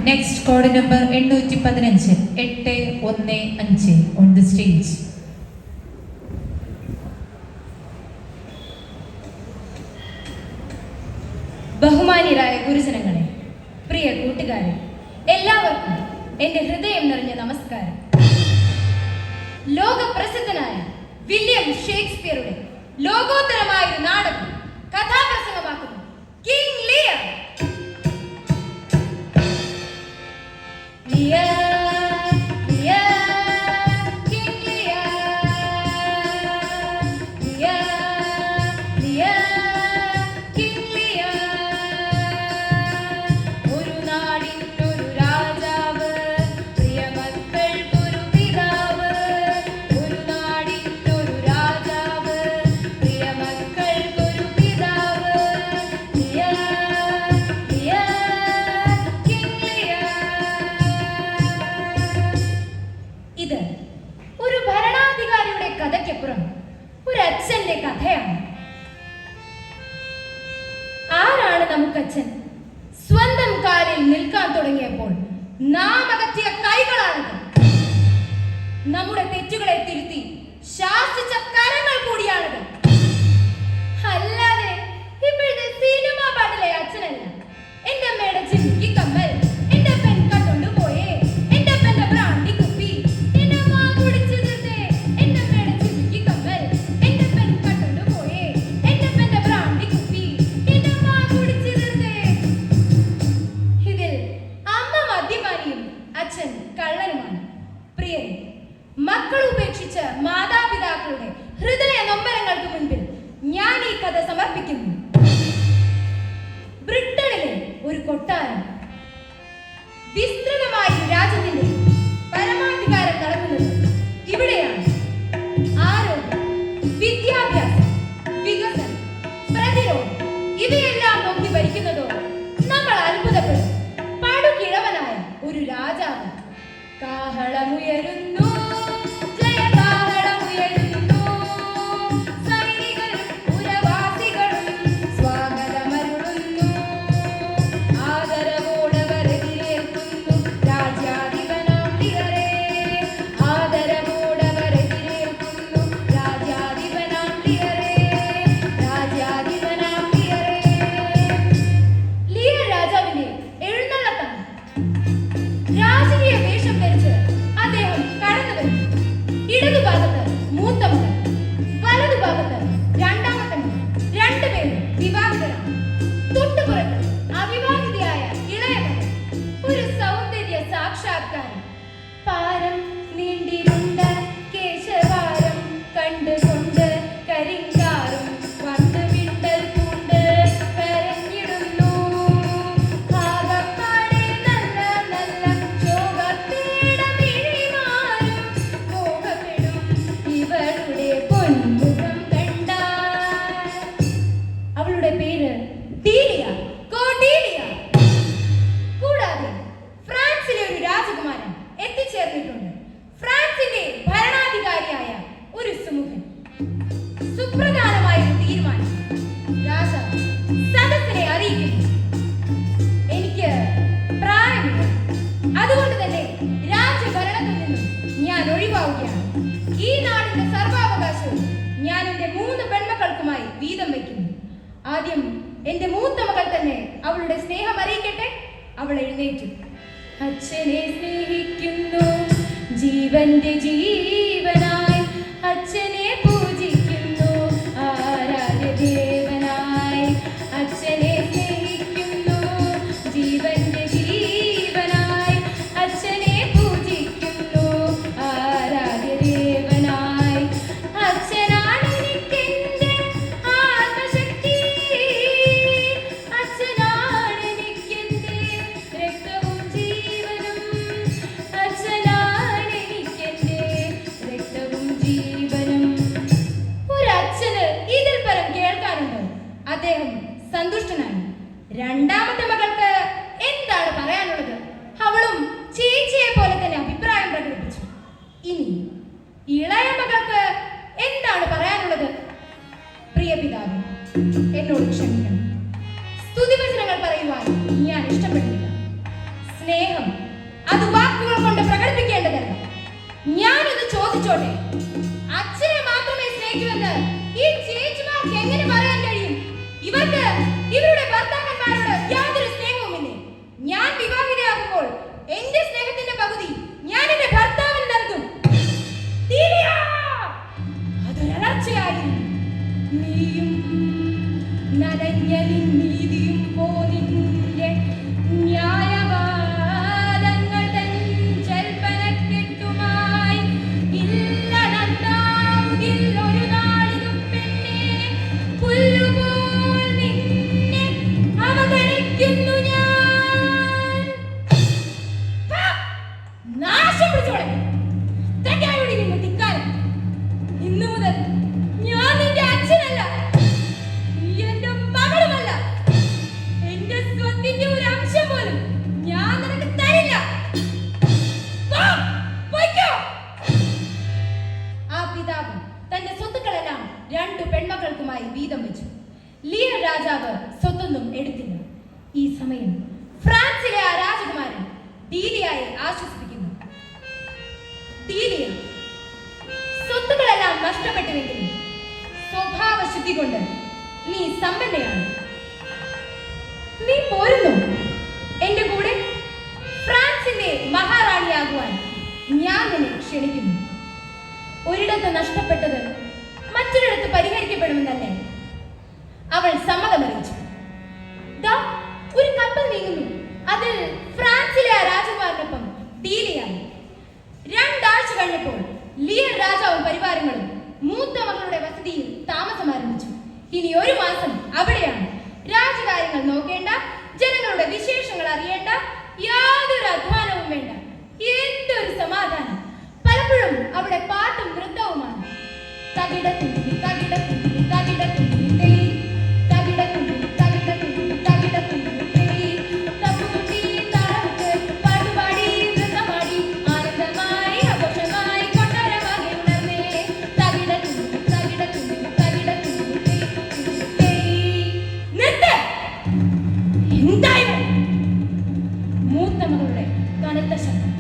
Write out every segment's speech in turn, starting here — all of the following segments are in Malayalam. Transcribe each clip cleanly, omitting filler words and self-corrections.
Next, code number 815 815 on the stage. ബഹുമാന്യരായ ഗുരുജനങ്ങളെ, പ്രിയ കൂട്ടുകാരെ, എല്ലാവർക്കും എൻ്റെ ഹൃദയം നിറഞ്ഞ നമസ്കാരം. ലോകപ്രസിദ്ധനായ വില്യം ഷേക്സ്പിയറുടെ ലോകോത്തരമായ ഒരു നാടകം കഥാപ്രസംഗമാക്കുന്നു കിങ് ലിയർ. ഇത് ഒരു ഭരണാധികാരിയുടെ കഥയ്ക്കപ്പുറം ഒരു അച്ഛന്റെ കഥയാണ്. ആരാണ് നമുക്കച്ഛൻ? സ്വന്തം കാലിൽ നിൽക്കാൻ തുടങ്ങിയപ്പോൾ നാം അകറ്റിയ കൈകളാണിത്. നമ്മുടെ തെറ്റുകളെ തിരുത്തി ശാസിച്ച കരങ്ങൾ കൂടിയാണിത്. അല്ലാതെ ഇപ്പോഴത്തെ സിനിമാ പാട്ടിലെ അച്ഛനല്ല. എന്റെ അമ്മയുടെ ജിമിക്കി കമ്മൽ, എന്റെ പെൻ കട്ടോണ്ട് പോയേ, എന്റെ അപ്പന്റെ ബ്രാൻഡി കുപ്പി, എന്റെ അമ്മ കുടിച്ചു തീർത്തേ, എന്റെ അമ്മയുടെ ജിമിക്കി കമ്മൽ, എന്റെ പെൻ കട്ടോണ്ട് പോയേ, എന്റെ അപ്പന്റെ ബ്രാൻഡി കുപ്പി, എന്റെ അമ്മ കുടിച്ചു തീർത്തേ. ഇതിൽ അമ്മ മദ്യപാനിയും അച്ഛൻ കള്ളനുമാണ്. പ്രിയരെ, മക്കൾ ഉപേക്ഷിച്ച മാതാപിതാക്കളുടെ ഹൃദയ നൊമ്പരങ്ങൾക്ക് മുൻപിൽ ഞാൻ ഈ കഥ സമർപ്പിക്കുന്നു. ബ്രിട്ടനിലെ ഒരു കൊട്ടാരം, വിസ്തൃതമായ രാജ്യത്തിന്റെ പരമാധികാരം നടക്കുന്നത് ഇവിടെയാണ്. ആരോഗ്യം, വിദ്യാഭ്യാസം, വികസനം, പ്രതിരോധം ഇവയെല്ലാം നോക്കി ഭരിക്കുന്നതോ നമ്മൾ അത്ഭുതപ്പെടും. പടുകിഴവനായ ഒരു രാജാവ്. കാഹളമുയരുന്നു, രാജകീയ വേഷം ധരിച്ച് അദ്ദേഹം കടന്നു വരും. ഇടതുഭാഗത്ത് മൂത്ത മകൻ, വലതുഭാഗത്ത് രണ്ടാമത്തെ മകൻ. രണ്ടുപേരും വിവാഹിതരാണ്. തൊട്ടുപുറത്ത് അവിവാഹിതയായ ഇളയ മകൻ. ഒരു സൗന്ദര്യ സാക്ഷാത്കാരം. പാരം നീണ്ടിരുണ്ട കേശവാരം കണ്ടുകൊണ്ട് കരിങ്കാറും വന്ന് വിണ്ടൽ പൂണ്ട് കരഞ്ഞിടുന്നു. ആകപ്പാടെ നല്ല നല്ല ശോഭത്തേടമിഴിമാരും മോഹപ്പെടും ഇവളുടെ പൊന്മുഖം കണ്ടാൽ. അവളുടെ പേര് ഡീലിയ, കോഡീലിയ. കൂടാതെ ഫ്രാൻസിലെ ഒരു രാജകുമാരൻ എത്തിച്ചേർന്നിട്ടുണ്ട്. ഫ്രാൻസിന്റെ ഭരണാധികാരിയായ ഒരു സുമുഖൻ. സുപ്രധാനമായ ഒരു തീരുമാനം രാജാവ് സദസ്സിനെ അറിയിക്കുന്നു. എനിക്ക് പ്രായമില്ല, അതുകൊണ്ട് തന്നെ രാജ്യഭരണത്തിൽ നിന്നും ഞാൻ ഒഴിവാവുകയാണ്. ഈ നാടിന്റെ സർവാവകാശവും ഞാൻ എന്റെ 3 പെൺമക്കൾക്കുമായി വീതം വയ്ക്കുന്നു. ആദ്യം എന്റെ മൂത്ത മകൾ തന്നെ അവളുടെ സ്നേഹം അറിയിക്കട്ടെ. അവൾ എഴുന്നേറ്റു. അച്ഛനെ സ്നേഹിക്കുന്നു ജീവന്റെ ജീവനായി, അച്ഛനെ പൂജിക്കുന്നു ആരാധ്യദേവനായി. അച്ഛനെ സ്നേഹിക്കുന്നു ജീവന്റെ ജീവനായി, അച്ഛനെ പൂജിക്കുന്നു ആരാധ്യദേവനായി. അച്ഛനാണ് എനിക്കെന്റെ ആത്മശക്തി, അച്ഛനാണ് എനിക്കെന്റെ രക്തവും ജീവനും, അച്ഛനാണ് എനിക്കെന്റെ രക്തവും ജീവനും. സ്നേഹം അത് വാക്കുകൾ കൊണ്ട് പ്രകടിപ്പിക്കേണ്ടതല്ല. ഞാനൊന്ന് ചോദിച്ചോട്ടെ, അച്ഛനെ മാത്രമേ സ്നേഹിക്കുമെന്ന് ഈ ചേച്ചിമാർക്ക് എങ്ങനെ പറയാൻ കഴിയും? ഇവർക്ക് ഇവരുടെ ഭർത്താക്കന്മാരോട് യാതൊരു സ്നേഹവുമില്ലേ? ഞാൻ വിവാഹിതയാകുമ്പോൾ എന്റെ സ്നേഹത്തിന്റെ പകുതി ഞാൻ എന്റെ ഭർത്താവിന് നൽകും. അതൊരലർച്ചയായിരുന്നു. നീയും നനഞ്ഞലിൻ നീതിയും പോനിന്റെ ന്യായവാദങ്ങൾ തൻ ജൽപ്പനക്കെട്ടുമായി ഇല്ല നന്നാവുകിൽ ഒരു നാളിലും പെണ്ണെ പുല്ലുപോൽ നിന്നെ അവഗണിക്കുന്നു ഞാൻ. നാശം പിടിച്ചോളെ തെറ്റായോടി നിന്ന് ധിക്കാരം. ഇന്നു മുതൽ ഞാൻ നിന്റെ അച്ഛനല്ല, നീ എന്റെ മകളുമല്ല. എന്റെ സ്വത്തിന്റെ ഒരു അംശം പോലും ഞാൻ നിനക്ക് തരില്ല. പോ, പൊയ്ക്കോ. ആ പിതാവ് തന്റെ സ്വത്തുക്കളെല്ലാം 2 പെൺമക്കൾക്കുമായി വീതം വെച്ചു. ലിയർ രാജാവ് സ്വത്തൊന്നും എടുത്തില്ല. ഈ സമയം ഫ്രാൻസിലെ ആ രാജകുമാരൻ ഡീലിയയെ ആശ്വസിപ്പിക്കുന്നു. ഡീലിയ, സ്വത്തുക്കളെല്ലാം നഷ്ടപ്പെട്ടുവെങ്കിലും സ്വഭാവ ശുദ്ധി കൊണ്ട് നീ സമ്പന്നയാണ്. നീ പോരുന്നു എന്റെ കൂടെ. ഫ്രാൻസിന്റെ മഹാറാണിയാകുവാൻ ഞാൻ നിന്നെ ക്ഷണിക്കുന്നു. ഒരിടത്ത് നഷ്ടപ്പെട്ടത് മറ്റൊരിടത്ത് പരിഹരിക്കപ്പെടുമെന്നല്ലേ? അവൾ സമ്മതമറിയിച്ചു. ദാ ഒരു കപ്പൽ നീങ്ങുന്നു. അതിൽ ഫ്രാൻസിലെ ആ രാജകുമാരനൊപ്പം ഡീലിയായി. 2 ആഴ്ച കഴിഞ്ഞപ്പോൾ ലിയർ രാജാവും പരിവാരങ്ങളും മൂത്ത മകളുടെ വസതിയിൽ താമസം ആരംഭിച്ചു. ഇനി 1 മാസം അവിടെയാണ്. രാജകാര്യങ്ങൾ നോക്കേണ്ട, ജനങ്ങളുടെ വിശേഷങ്ങൾ അറിയേണ്ട, യാതൊരു അധ്വാനവും വേണ്ട. എന്തൊരു സമാധാനം! പലപ്പോഴും അവിടെ പാട്ടും നൃത്തവുമാണ്. തകിടത്തുണ്ടി തകിടത്തുണ്ടി തകിടത്തുണ്ടി തേയ്, തകിടത്തുണ്ടി തകിടത്തുണ്ടി തകിടത്തുണ്ടി തേയ്, തപ്പുകുട്ടി താളമിട്ട് പാട്ടുപാടി നൃത്തമാടി ആനന്ദമായി ആഘോഷമായി കൊട്ടാരമാകെ ഉണർന്നേ. തകിടത്തുണ്ടി തകിടത്തുണ്ടി തകിടത്തുണ്ടി തേയ്. നിർത്ത്! എന്തായി? മൂത്ത മകളുടെ കനത്ത ശബ്ദം.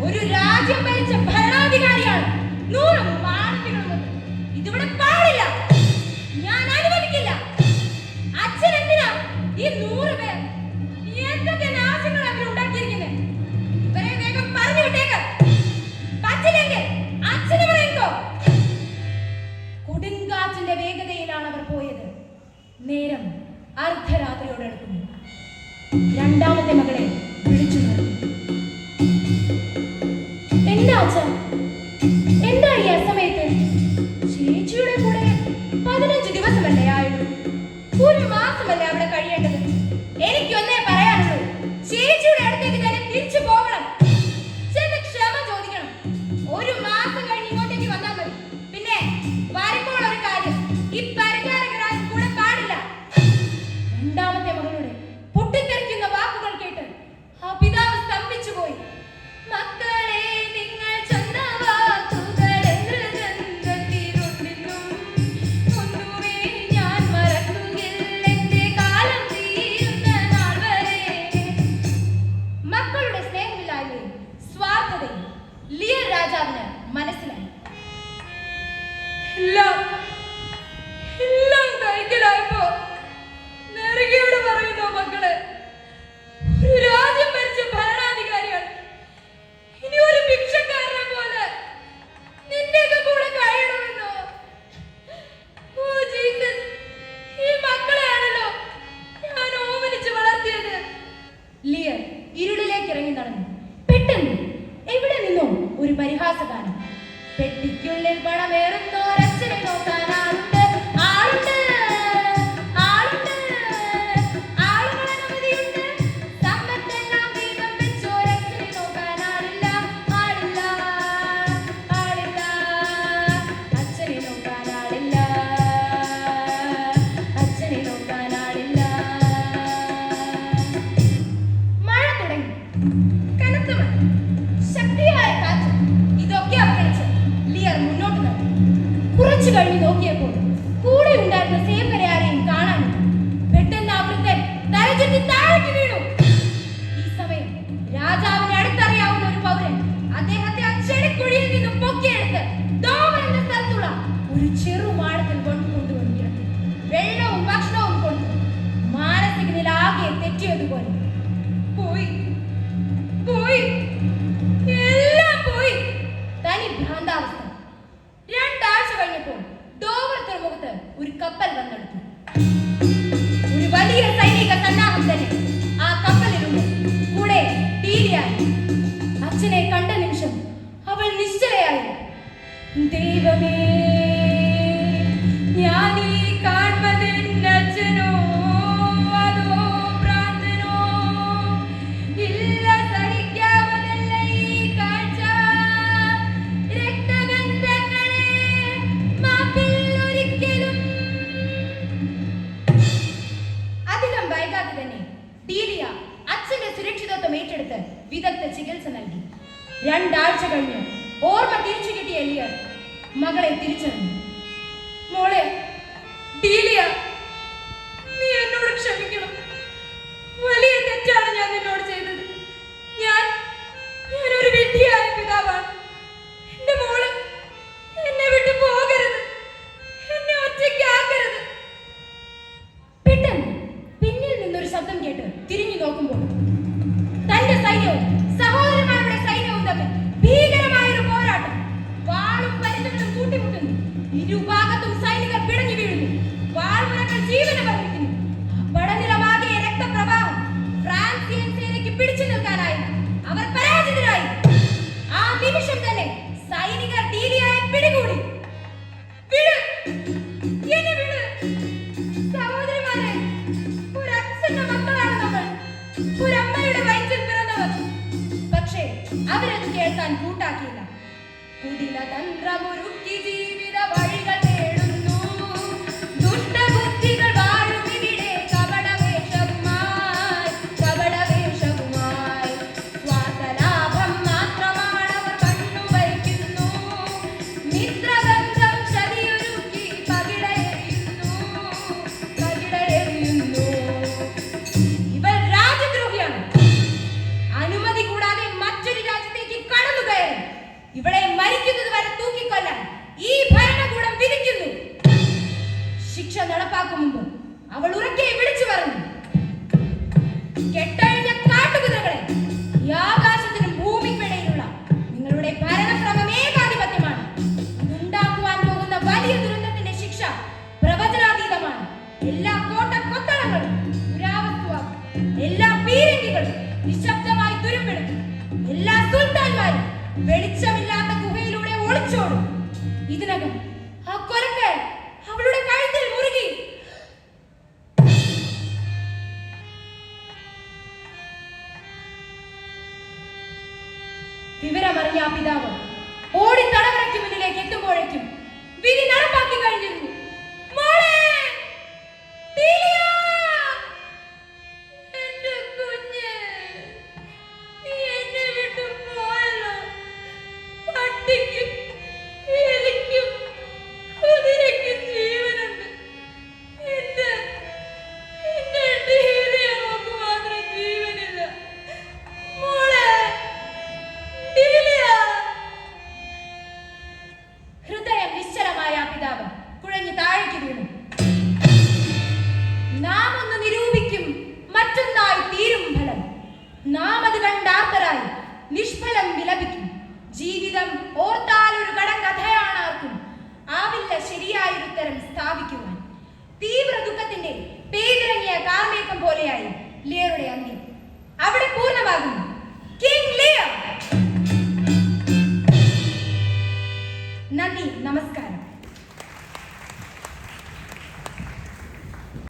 ഒരു രാജ്യം ഭരിച്ച ഭരണാധികാരിയാണ്. 100 മാനവികളുമുണ്ട്. ഇതിവിടെ പാടില്ല. ഞാൻ അനുവദിക്കില്ല. അച്ഛൻ എന്തിനാ ഈ 100 പേർ? എന്തൊക്കെ നാശങ്ങൾ അവർ ഉണ്ടാക്കിയിരിക്കുന്നത്? ഇവരെ വേഗം പറഞ്ഞു വിട്ടേക്ക്. പറ്റില്ലെങ്കിൽ അച്ഛന് പറയുന്നോ? കൊടുങ്കാറ്റിന്റെ വേഗതയിലാണ് അവർ പോയത്. നേരം അർദ്ധരാത്രിയോട് അടുക്കുന്നു. 2ാമത്തെ മകളെ വിളിച്ചു നിർത്തി. എന്താ അച്ഛാ, എന്താ ഈ അസമയത്ത്? ചേച്ചിയുടെ കൂടെ 15 ദിവസമല്ലേ ആയുള്ളൂ? 1 മാസമല്ലേ അവിടെ കഴിയേണ്ടത്? എനിക്കൊന്നേ പറയാനുള്ളൂ, ചേച്ചിയുടെ അടുത്തേക്ക് തന്നെ തിരിച്ചു പോകണം. ചെന്ന് ക്ഷമ ചോദിക്കണം. 1 മാസം കഴിഞ്ഞ് ഇങ്ങോട്ടേക്ക് വന്നാൽ മതി. പിന്നെ വരുമ്പോൾ ഒരു കാര്യം, ഈ പരിചാരകരാൽ കൂടെ പാടില്ല. 2ാമത്തെ മകളുടെ പൊട്ടിത്തെറിക്കുന്ന വാക്കുകൾ കേട്ട് ആ പിതാവ് സ്തംഭിച്ചു പോയി. മക്കളെ, നിങ്ങൾ ചൊന്ന വാക്കുകൾ ഹൃദയത്തിലുണ്ടെന്നും ഒന്നുമേ ഞാൻ മറക്കുകയില്ല എന്റെ കാലം തീരുന്ന നാൾ വരെ. മക്കളുടെ സ്നേഹമില്ലായ്മയും സ്വാർത്ഥതയും ലിയർ രാജാവിന് മനസ്സിലായി. എല്ലാം കഴിക്കലായപ്പോ നെറുകയോട് പറയുന്നു, മക്കളെ, ഒരു രാജ്യം ഭരിച്ച ഭരണാധികാരികൾ ഇനി ഒരു ഭിക്ഷക്കാരനെ പോലെ നിന്റെയൊക്കെ കൂടെ കഴിയണമെന്നോ? ഓ ജീസസ്, ഈ മക്കളെയാണല്ലോ ഞാൻ ഓമനിച്ച് വളർത്തിയത്. ലിയർ ഇരുളിലേക്ക് ഇറങ്ങി നടന്നു. പെട്ടെന്ന് എവിടെ നിന്നോ ഒരു പരിഹാസഗാനം. പെട്ടിക്കുള്ളിൽ പണമേറുന്നോരച്ഛനെ നോക്കാൻ ആളുണ്ട്, ആളുണ്ട്, ആളുണ്ട്, ആളുകളനവധിയുണ്ട്. സമ്പത്തെല്ലാം വീതം വെച്ചോരച്ഛനെ നോക്കാൻ ആളില്ല, ആളില്ല, ആളില്ല, അച്ഛനെ നോക്കാൻ ആളില്ല, അച്ഛനെ നോക്കാൻ ആളില്ല. മഴ തുടങ്ങി. കനത്ത മഴ, ശക്തിയായ കാറ്റ്. ഇതൊക്കെ അവഗണിച്ച് ലിയർ മുന്നോട്ട് നടന്നു. കുറച്ചു കഴിഞ്ഞ് നോക്കിയപ്പോൾ കൂടെ ഉണ്ടായിരുന്ന സേവകരെ ആരെയും കാണാനില്ല. പെട്ടെന്ന് ആ വൃദ്ധൻ തലചുറ്റി താഴേക്ക് വീണു. ഈ സമയം രാജാവ് വിദഗ്ധ ചികിത്സ നൽകി. 2 ആഴ്ച കഴിഞ്ഞ് ഓർമ്മ തിരിച്ചു കിട്ടിയ ലിയർ മകളെ തിരിച്ചറിഞ്ഞു. മോളെ ഡീലിയ, നീ എന്നോട് ക്ഷമിക്കണം. വലിയ തെറ്റാണ് ഞാൻ നിന്നോട് ചെയ്തത്. ഞാനൊരു വിഡ്ഢിയായ പിതാവാണ്. എന്റെ മോള് എന്നെ വിട്ടു പോകരുത്, എന്നെ ഒറ്റയ്ക്കാക്കരുത്. പെട്ടെന്ന് പിന്നിൽ നിന്നൊരു ശബ്ദം കേട്ട് തിരിഞ്ഞു നോക്കുമ്പോൾ തന്റെ സൈന്യവും സഹോദരന്മാരുടെ സൈന്യവും തമ്മിൽ ഭീകരമായൊരു പോരാട്ടം. വാളും പരിചകളും കൂട്ടിമുട്ടുന്നു. ഇരുഭാഗത്തും സൈനികർ പിടഞ്ഞു വീഴുന്നു. വാൾമുനകൾ ജീവന വർദ്ധിക്കുന്നു. പടനിലമാകെ രക്തപ്രവാഹം. ഫ്രാൻസിയൻ സേനയ്ക്ക് പിടിച്ചു നിൽക്കാനായി അവർ പരാജിതരായി. ആ നിമിഷം തന്നെ സൈനികർ ഡീലിയയെ പിടികൂടി. വിട്, എന്നെ വിട്. സഹോദരിമാരെ, ഒരച്ഛന്റെ മക്കളാണ് നമ്മൾ, ഒരമ്മയുടെ വയറ്റിൽ പിറന്നവർ. പക്ഷേ അവരത് കേൾക്കാൻ കൂട്ടാക്കിയില്ല. കുടില തന്ത്രമൊരുക്കി ജീവിത വഴികൾ തേടുന്നു. ദുഷ്ടബുദ്ധികൾ വാഴും ഇവിടെ കപടവേഷവുമായി. സ്വാർത്ഥലാഭം മാത്രമാണവർ കണ്ണുവയ്ക്കുന്നു. മിത്രബന്ധം ചതിയൊരുക്കി പകിടയെറിയുന്നു. ഇവർ രാജ്യദ്രോഹിയാണ്. അനുമതി കൂടാതെ മറ്റൊരു രാജ്യത്തേക്ക് കടന്നു കയറി ഇവിടെ മരിക്കുന്നത് വരെ തൂക്കിക്കൊല്ലാൻ ഈ ഭരണകൂടം വിധിക്കുന്നു. ശിക്ഷ നടപ്പാക്കും മുമ്പ് അവൾ ഉറക്കെ വിളിച്ചു പറഞ്ഞു, കെട്ടഴിഞ്ഞ കാട്ടുകുതിരകളെ, ഈ ആകാശത്തിനും ഭൂമിക്കിടയിലുള്ള നിങ്ങളുടെ ഭരണക്രമം ഏകാധിപത്യമാണ്. ഉണ്ടാക്കുവാൻ പോകുന്ന വലിയ ദുരന്തത്തിന്റെ ശിക്ഷ പ്രവചനാതീതമാണ്. എല്ലാ കോട്ടക്കൊത്തളങ്ങളും പുരാവസ്തുവാകും. എല്ലാ പീരങ്കികളും നിശബ്ദമായി തുരുമ്പെടുക്കും. എല്ലാ സുൽത്താൻമാരും വെളിച്ചമില്ലാത്ത ഗുഹയിലൂടെ ഒളിച്ചോടും. ഇതിനകം ആ കൊലക്കാരൻ അവളുടെ കഴുത്തിൽ മുറുകി. വിവരമറിഞ്ഞ ആ പിതാവ് ഓടി തടവറയ്ക്ക് മുന്നിലേക്ക് എത്തുമ്പോഴേക്കും വിധി നടപ്പാക്കി കഴിഞ്ഞിരുന്നു. മോളെ ഡീലിയ, എന്റെ കുഞ്ഞ്, നീ എന്നെ വിട്ടു പോയല്ലോ. പട്ടിക്കും എലിക്കും കുതിരയ്ക്കും ജീവനുണ്ട്. എന്റെ ഡീലിയ മോക്ക് മാത്രം ജീവനില്ല. മോളെ ഡീലിയ. ഹൃദയം നിശ്ചലമായ ആ പിതാവ് കുഴഞ്ഞു താഴേക്ക് വീണു. നാം ഒന്ന് നിരൂപിക്കും, മറ്റൊന്നായി തീരും ഫലം. നാം അത് കണ്ടാർത്തരായി നിഷ്ഫലം വിലപിക്കും. ജീവിതം ഓർത്താൽ ഒരു കടങ്കഥയാണ്. ആർക്കും ആവില്ല ശരിയായൊരു ഉത്തരം സ്ഥാപിക്കുവാൻ. തീവ്ര ദുഃഖത്തിന്റെ പേരിറങ്ങിയ കാർമേഘം പോലെയായി ലിയറുടെ അന്ത്യം. അവിടെ പൂർണ്ണമാകുന്നു. King Lear. നന്ദി, നമസ്കാരം.